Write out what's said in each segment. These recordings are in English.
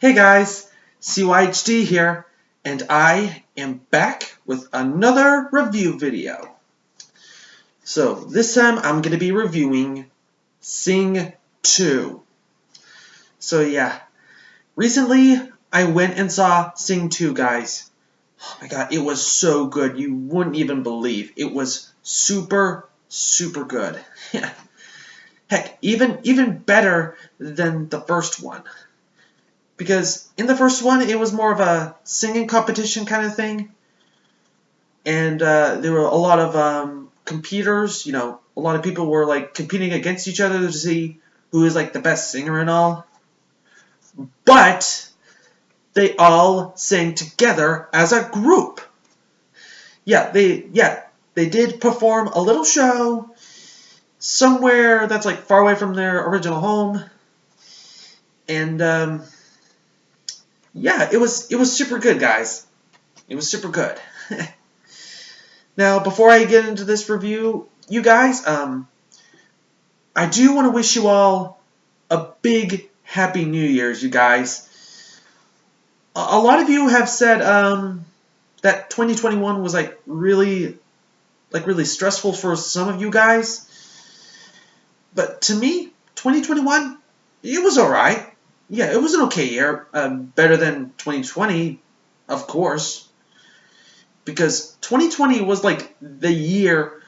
Hey guys, CYHD here, and I am back with another review video. So this time I'm going to be reviewing Sing 2. So yeah, recently I went and saw Sing 2, guys. Oh my god, it was so good, you wouldn't even believe. It was super good. Heck, even better than the first one. Because in the first one, it was more of a singing competition kind of thing. And there were a lot of competitors, a lot of people were like competing against each other to see who is like the best singer and all. But they all sang together as a group. They did perform a little show somewhere that's like far away from their original home. And it was super good, guys. It was super good. Now, before I get into this review, you guys, I do want to wish you all a big Happy New Year's, you guys. A lot of you have said that 2021 was really stressful for some of you guys. But to me, 2021, it was alright. Yeah, it was an okay year. Better than 2020, of course. Because 2020 was like the year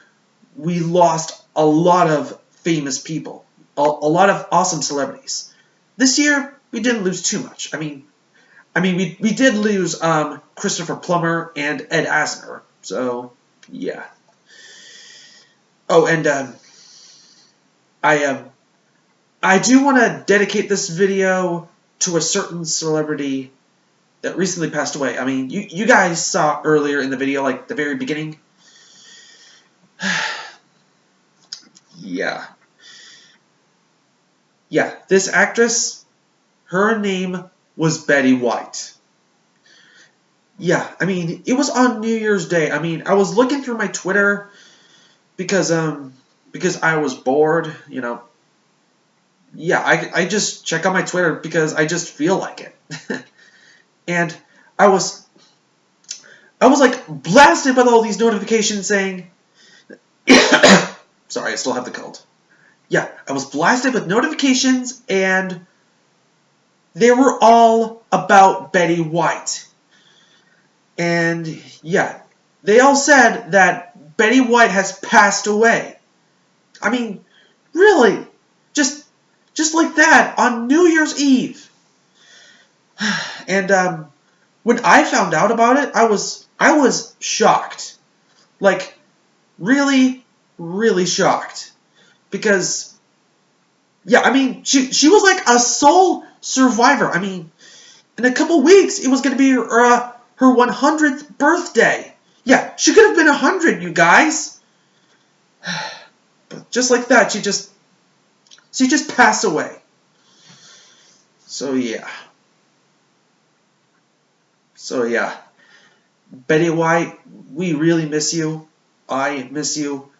we lost a lot of famous people, a lot of awesome celebrities. This year we didn't lose too much. I mean we did lose Christopher Plummer and Ed Asner. So yeah. Oh, and I do want to dedicate this video to a certain celebrity that recently passed away. I mean, you guys saw earlier in the video, like the very beginning. Yeah, this actress, her name was Betty White. Yeah, I mean, it was on New Year's Day. I mean, I was looking through my Twitter because I was bored, Yeah, I just check out my Twitter because I just feel like it. And I was like blasted with all these notifications saying sorry, I still have the cold. Yeah, I was blasted with notifications and they were all about Betty White. And yeah, they all said that Betty White has passed away. I mean, really, just like that on New Year's Eve. And when I found out about it, I was shocked. Like, really shocked. Because, yeah, I mean, she was like a sole survivor. I mean, in a couple weeks, it was going to be her 100th birthday. Yeah, she could have been 100, you guys. But just like that, she just passed away. So yeah. Betty White, we really miss you. I miss you.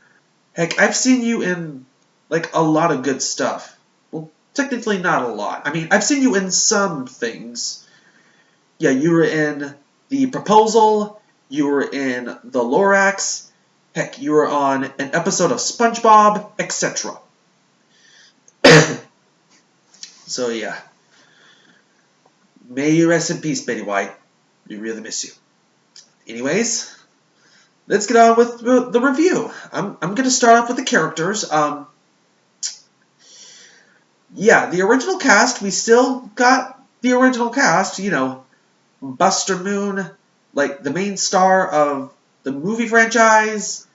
Heck, I've seen you in like a lot of good stuff. Well, technically not a lot. I mean, I've seen you in some things. Yeah, you were in The Proposal, you were in The Lorax, heck, you were on an episode of SpongeBob, etc. So yeah. May you rest in peace, Betty White. We really miss you. Anyways, let's get on with the review. I'm going to start off with the characters. Yeah, the original cast, we still got the original cast, Buster Moon, like the main star of the movie franchise,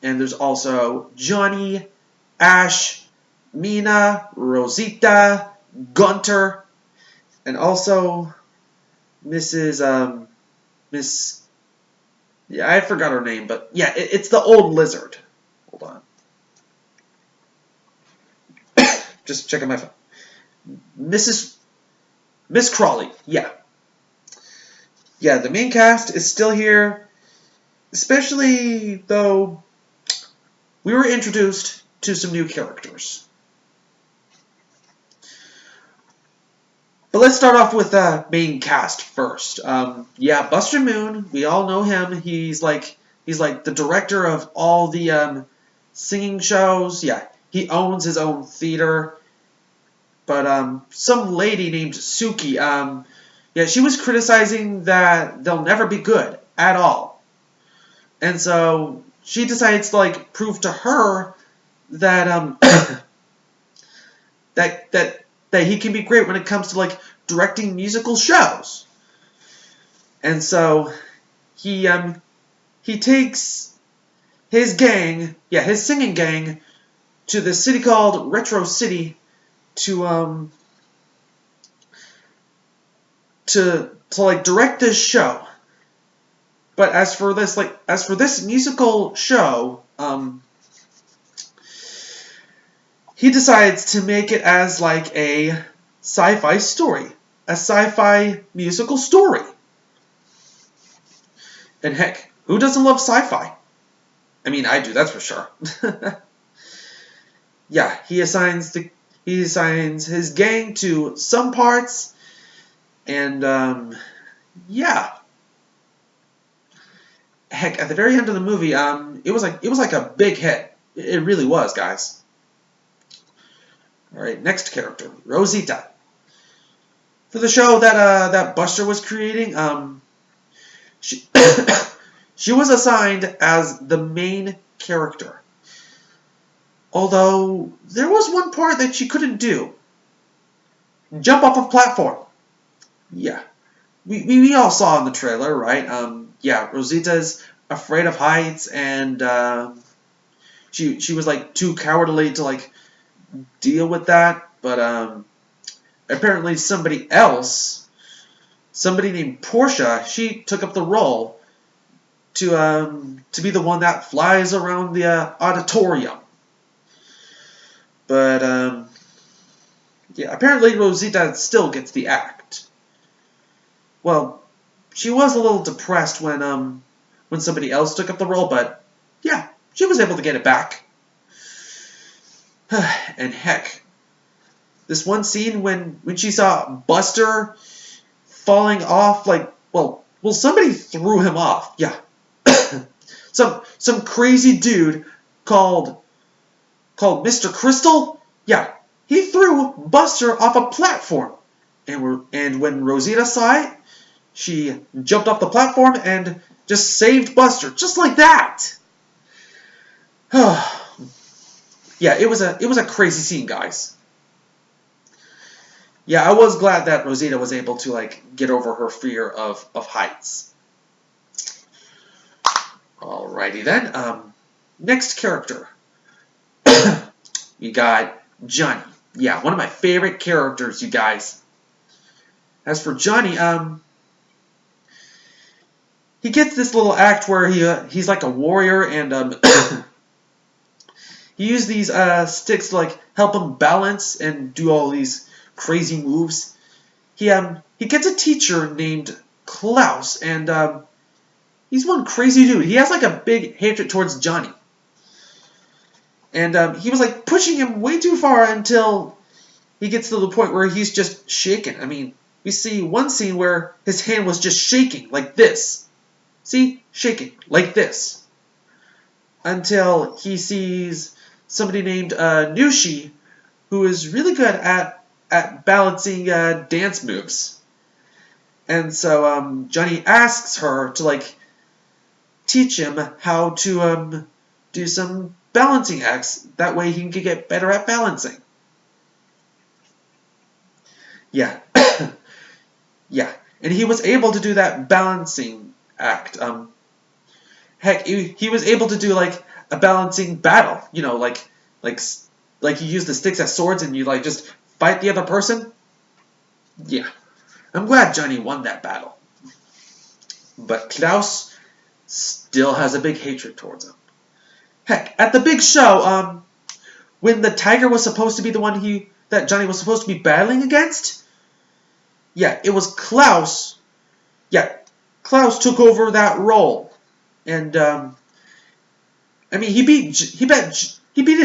and there's also Johnny, Ash, Mina, Rosita, Gunter, and also Mrs. Miss. Yeah, I forgot her name, but yeah, it's the old lizard. Hold on. Just checking my phone. Miss Crawley. Yeah. Yeah, the main cast is still here. Especially though we were introduced to some new characters. But let's start off with the main cast first. Yeah, Buster Moon. We all know him. He's like the director of all the singing shows. Yeah, he owns his own theater. But some lady named Suki. Yeah, she was criticizing that they'll never be good at all, and so she decides to like prove to her that that he can be great when it comes to like directing musical shows. And so he takes his gang, yeah, his singing gang, to the city called Retro City to like direct this show. But as for this musical show, he decides to make it as like a sci-fi story, a sci-fi musical story. And heck, who doesn't love sci-fi? I mean, I do, that's for sure. Yeah, he assigns his gang to some parts, and yeah. Heck, at the very end of the movie, it was like a big hit. It really was, guys. All right, next character, Rosita. For the show that Buster was creating, she she was assigned as the main character. Although there was one part that she couldn't do: jump off a platform. Yeah, we all saw in the trailer, right? Yeah, Rosita's afraid of heights, and she was like too cowardly to like deal with that. But apparently somebody named Porsha, she took up the role to be the one that flies around the auditorium. But yeah, apparently Rosita still gets the act. Well, she was a little depressed when somebody else took up the role, but yeah, she was able to get it back. And heck, this one scene when she saw Buster falling off, like, well, somebody threw him off. Yeah, some crazy dude called Mr. Crystal. Yeah, he threw Buster off a platform, and when Rosita saw it, she jumped off the platform and just saved Buster, just like that. Yeah, it was a crazy scene, guys. Yeah, I was glad that Rosita was able to like get over her fear of heights. Alrighty then. Next character. We got Johnny. Yeah, one of my favorite characters, you guys. As for Johnny, he gets this little act where he's like a warrior, and he used these sticks to like help him balance and do all these crazy moves. He gets a teacher named Klaus, and he's one crazy dude. He has like a big hatred towards Johnny. And he was like pushing him way too far until he gets to the point where he's just shaking. I mean, we see one scene where his hand was just shaking like this. See? Shaking like this. Until he sees somebody named Yoshi, who is really good at balancing dance moves. And so Johnny asks her to like teach him how to do some balancing acts. That way he can get better at balancing. Yeah. Yeah. And he was able to do that balancing act. Heck, he was able to do like a balancing battle. You know, like you use the sticks as swords and you like just fight the other person. Yeah. I'm glad Johnny won that battle. But Klaus still has a big hatred towards him. Heck, at the big show, when the tiger was supposed to be the one that Johnny was supposed to be battling against, yeah, it was Klaus. Yeah, Klaus took over that role, and I mean he beat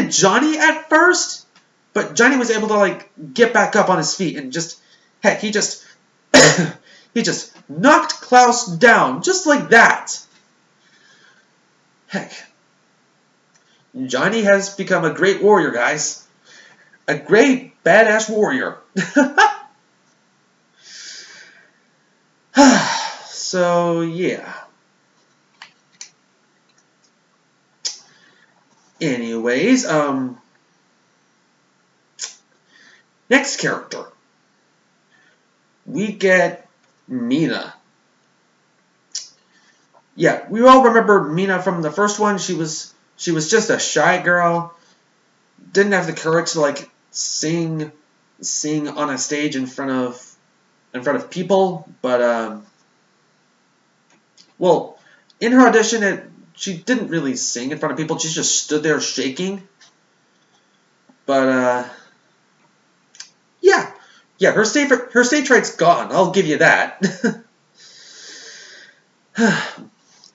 Johnny at first, but Johnny was able to like get back up on his feet and just Heck, he just he just knocked Klaus down just like that. Heck, Johnny has become a great warrior, guys. A great badass warrior. So yeah. Anyways, next character. We get Mina. Yeah, we all remember Mina from the first one. She was just a shy girl. Didn't have the courage to like sing on a stage in front of people, but well, in her audition she didn't really sing in front of people. She just stood there shaking. But yeah, her stage fright's gone. I'll give you that.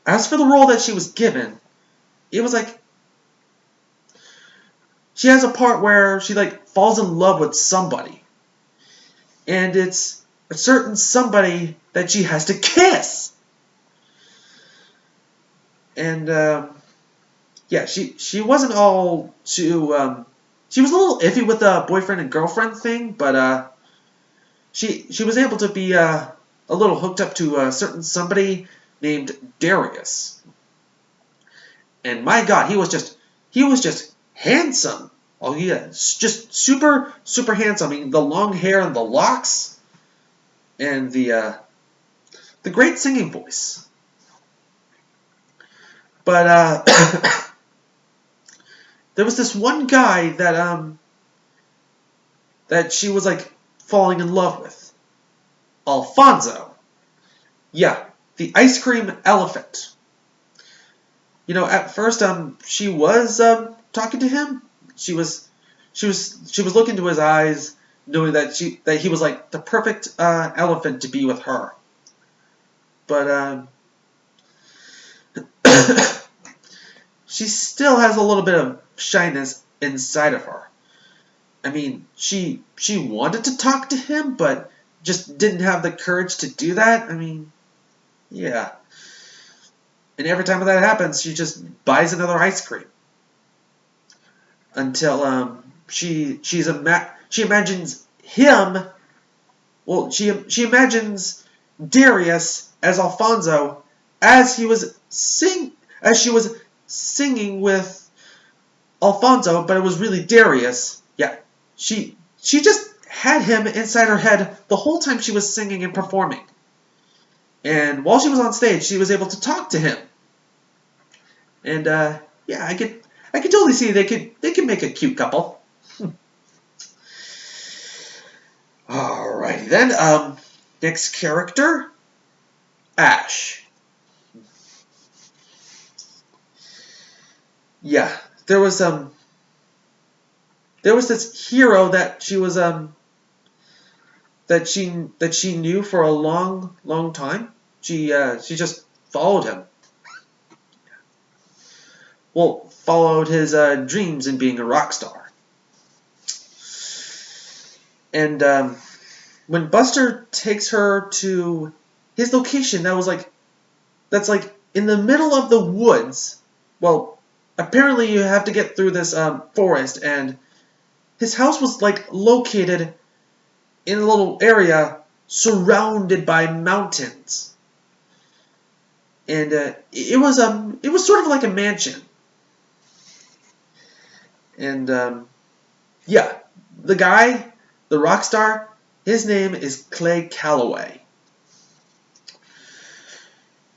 As for the role that she was given, it was like she has a part where she like falls in love with somebody, and it's a certain somebody that she has to kiss. And yeah, she wasn't all too. She was a little iffy with the boyfriend and girlfriend thing, but she was able to be a little hooked up to a certain somebody named Darius. And my God, he was just handsome. Oh yeah, just super handsome. I mean, the long hair and the locks, and the great singing voice. But there was this one guy that she was like falling in love with, Alfonso. Yeah, the ice cream elephant. You know, at first, she was talking to him. She was looking into his eyes, knowing that he was like the perfect elephant to be with her. But she still has a little bit of shyness inside of her. I mean, she wanted to talk to him, but just didn't have the courage to do that. I mean, yeah. And every time that happens, she just buys another ice cream until she imagines him. Well, she imagines Darius as Alfonso as she was singing with Alfonso, but it was really Darius. Yeah, she just had him inside her head the whole time she was singing and performing. And while she was on stage, she was able to talk to him. And yeah, I could totally see they could make a cute couple. Alrighty then. Next character, Ash. Yeah, there was this hero that she was that she knew for a long time. She just followed him. Well, followed his dreams in being a rock star. And when Buster takes her to his location, that's like in the middle of the woods. Well, apparently you have to get through this forest, and his house was like located in a little area surrounded by mountains. And it was sort of like a mansion. And yeah, the guy, the rock star, his name is Clay Calloway.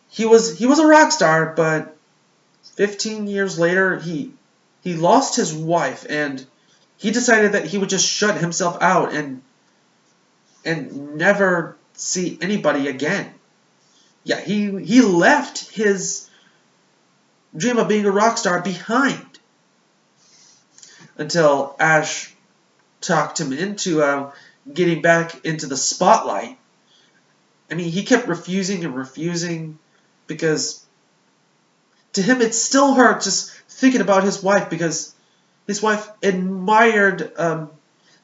He was a rock star, but 15 years later he lost his wife, and he decided that he would just shut himself out and never see anybody again. Yeah, he left his dream of being a rock star behind until Ash talked him into getting back into the spotlight. I mean, he kept refusing and refusing because to him it still hurt just thinking about his wife, because his wife admired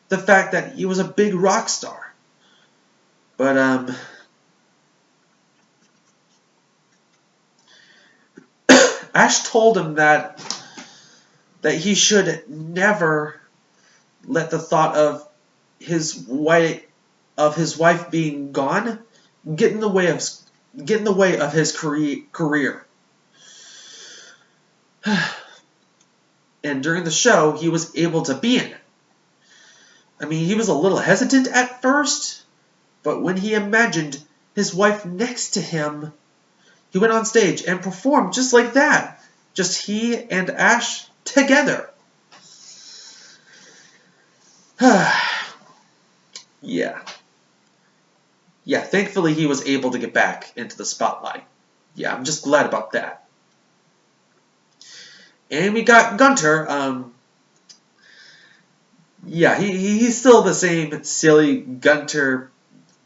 the fact that he was a big rock star. But Ash told him that he should never let the thought of his wife being gone get in the way of his career. And during the show, he was able to be in it. I mean, he was a little hesitant at first, but when he imagined his wife next to him, he went on stage and performed just like that. Just he and Ash together. Yeah. Yeah, thankfully he was able to get back into the spotlight. Yeah, I'm just glad about that. And we got Gunter. Yeah, he's still the same silly Gunter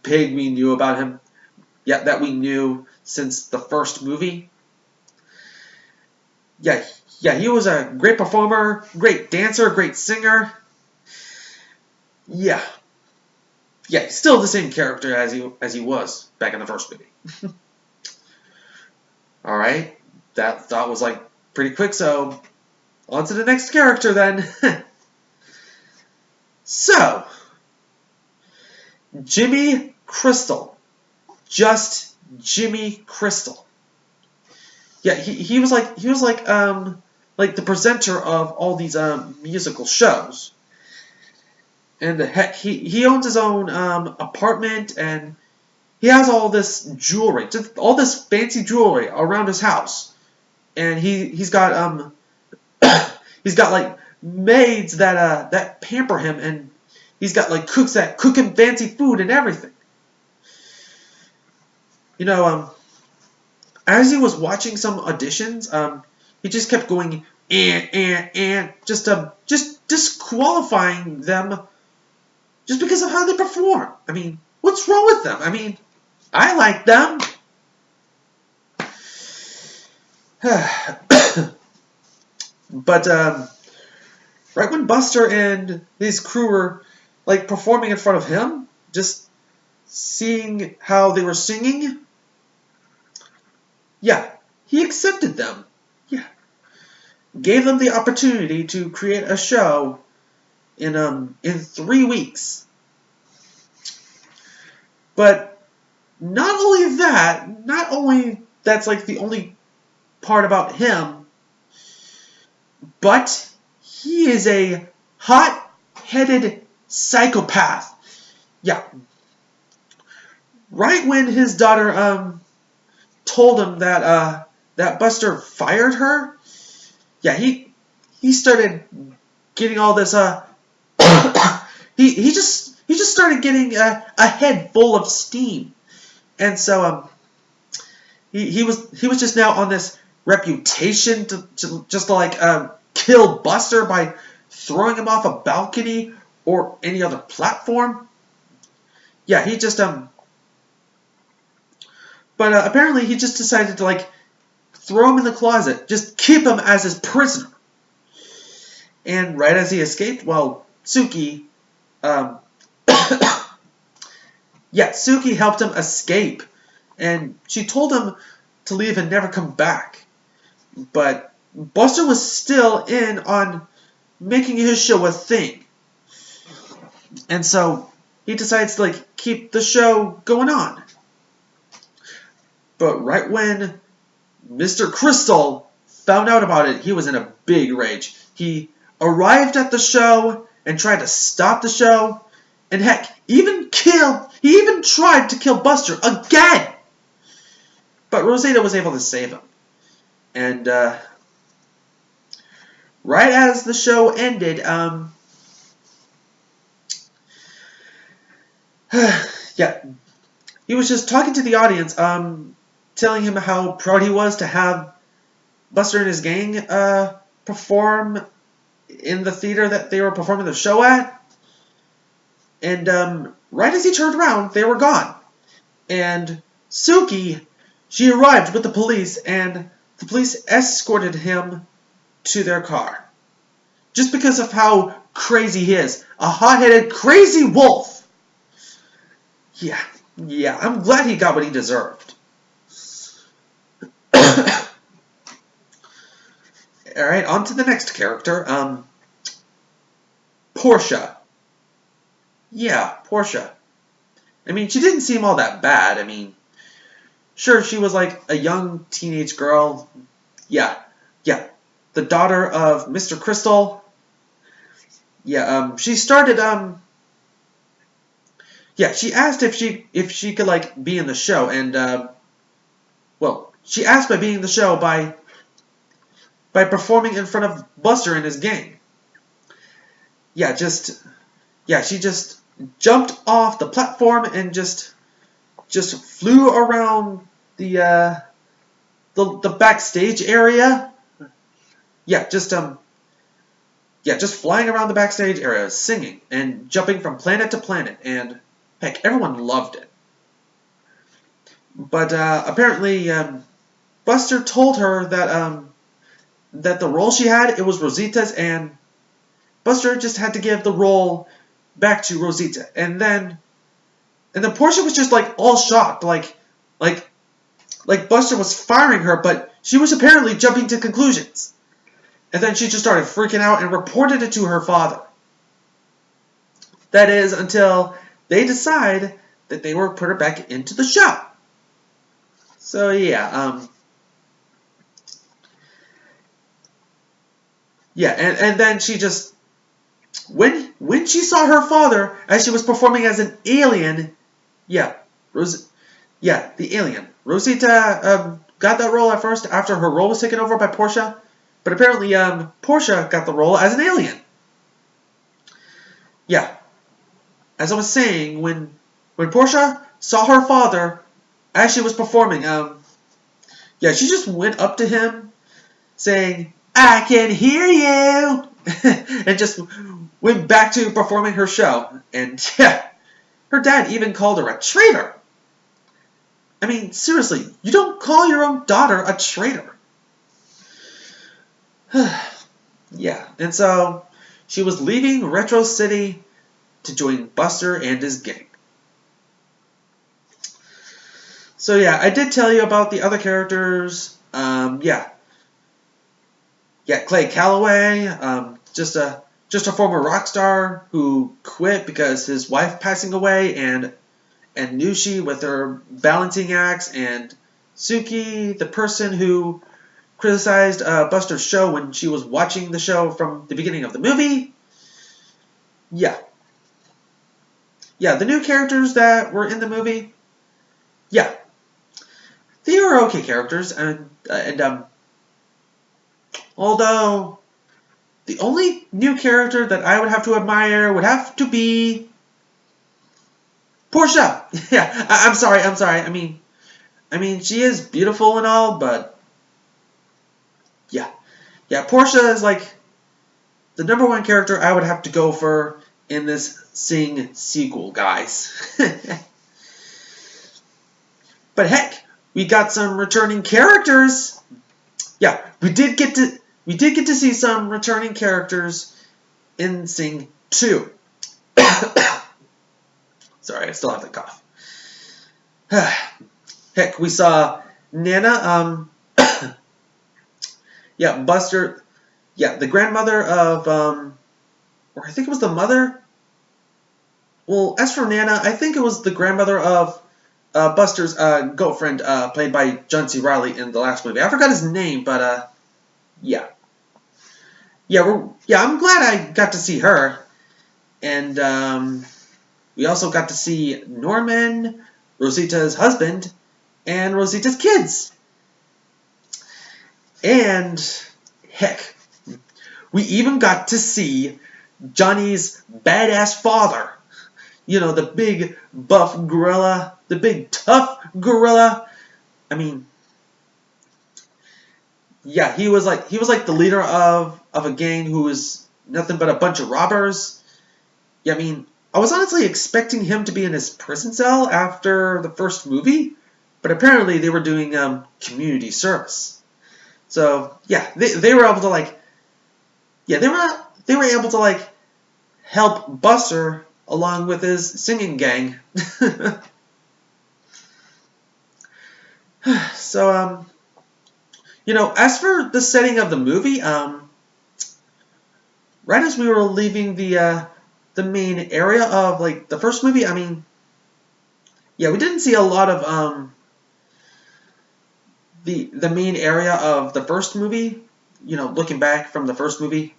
pig we knew about him. Yeah, that we knew since the first movie. Yeah, he was a great performer, great dancer, great singer. Yeah, he's still the same character as he was back in the first movie. All right, that was like pretty quick. So on to the next character then. So Jimmy Crystal, just Jimmy Crystal. Yeah, he was like the presenter of all these musical shows. And heck, he owns his own apartment, and he has all this jewelry, just all this fancy jewelry around his house. And he's got he's got like maids that pamper him, and he's got like cooks that cook him fancy food and everything. You know, as he was watching some auditions, he just kept going and just disqualifying them just because of how they perform. I mean, what's wrong with them? I mean, I like them. But right when Buster and his crew were like performing in front of him, just seeing how they were singing, yeah, he accepted them. Yeah, gave them the opportunity to create a show in 3 weeks. But not only that's like the only part about him, but he is a hot-headed psychopath. Yeah. Right when his daughter told him that Buster fired her, yeah, he started getting all this he just started getting a head full of steam. And so he was just now on this reputation to just like kill Buster by throwing him off a balcony or any other platform. Yeah, he just but apparently he just decided to like throw him in the closet, just keep him as his prisoner. And right as he escaped, well, Suki Suki helped him escape, and she told him to leave and never come back. But Buster was still in on making his show a thing. And so he decides to like keep the show going on. But right when Mr. Crystal found out about it, he was in a big rage. He arrived at the show and tried to stop the show. And heck, he even tried to kill Buster again. But Rosita was able to save him. And right as the show ended, yeah, he was just talking to the audience, telling him how proud he was to have Buster and his gang perform in the theater that they were performing the show at. And right as he turned around, they were gone. And Suki, she arrived with the police, and the police escorted him to their car. Just because of how crazy he is. A hot-headed, crazy wolf. Yeah, Yeah, I'm glad he got what he deserved. Alright, on to the next character. Porsha. Yeah, Porsha. I mean, she didn't seem all that bad. I mean, sure, she was like a young teenage girl. Yeah, yeah. The daughter of Mr. Crystal. Yeah, she started, yeah, she asked if she could, like, be in the show, and, well, she asked by being in the show by performing in front of Buster and his gang. Yeah, she just jumped off the platform and just flew around the backstage area. Yeah, just flying around the backstage area, singing and jumping from planet to planet, and heck, everyone loved it. But apparently, Buster told her that the role she had, it was Rosita's, and Buster just had to give the role back to Rosita, and then Porsha was just like all shocked, like Buster was firing her, but she was apparently jumping to conclusions. And then she just started freaking out and reported it to her father. That is, until they decide that they will put her back into the show. So yeah, and then she just when she saw her father as she was performing as an alien, yeah, the alien. Rosita got that role at first after her role was taken over by Porsha, but apparently Porsha got the role as an alien. Yeah, as I was saying, when Porsha saw her father as she was performing, yeah, she just went up to him saying, "I can hear you," and just went back to performing her show. And yeah, her dad even called her a traitor. I mean, seriously, you don't call your own daughter a traitor. Yeah, and so she was leaving Retro City to join Buster and his gang. So yeah, I did tell you about the other characters. Clay Calloway, just a former rock star who quit because his wife passing away, and Yoshi with her balancing acts, and Suki, the person who criticized Buster's show when she was watching the show from the beginning of the movie. Yeah, the new characters that were in the movie. Yeah, they were okay characters, and although the only new character that I would have to admire would have to be Porsha. Yeah, I'm sorry. I mean, she is beautiful and all, but yeah, Porsha is like the number one character I would have to go for in this Sing sequel, guys. But heck, we got some returning characters. Yeah, we did get to see some returning characters in Sing 2. Sorry, I still have the cough. Heck, we saw Nana, Buster, the grandmother of, or I think it was the mother. Well, as for Nana, I think it was the grandmother of Buster's girlfriend, played by John C. Reilly in the last movie. I forgot his name, but yeah. I'm glad I got to see her. And we also got to see Norman, Rosita's husband, and Rosita's kids. And heck, we even got to see Johnny's badass father. You know, the big buff gorilla, the big tough gorilla. I mean, yeah, he was like the leader of a gang who was nothing but a bunch of robbers. Yeah, I mean, I was honestly expecting him to be in his prison cell after the first movie, but apparently they were doing community service. So yeah, they were able to they were able to help Buster along with his singing gang. So, as for the setting of the movie, right as we were leaving the main area of like the first movie, I mean, yeah, we didn't see a lot of the main area of the first movie, looking back from the first movie,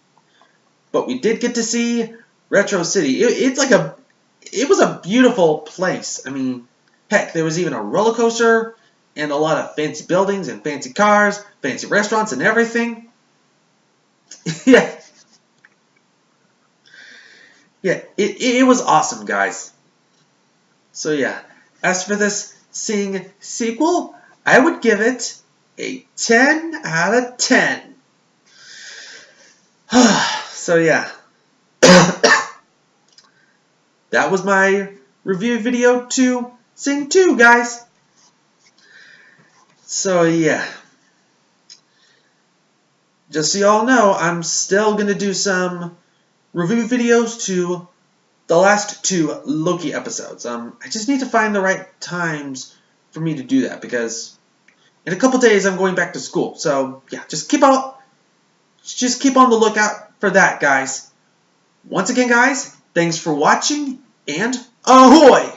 but we did get to see Retro City. It was a beautiful place. I mean, heck, there was even a roller coaster and a lot of fancy buildings and fancy cars, fancy restaurants and everything. Yeah, yeah, it was awesome, guys. So yeah, as for this Sing sequel, I would give it a 10 out of 10. So yeah, that was my review video to Sing 2, guys. So yeah, just so y'all know, I'm still going to do some review videos to the last 2 Loki episodes. I just need to find the right times for me to do that, because in a couple days I'm going back to school. So yeah, just keep on the lookout for that, guys. Once again, guys, thanks for watching, and ahoy!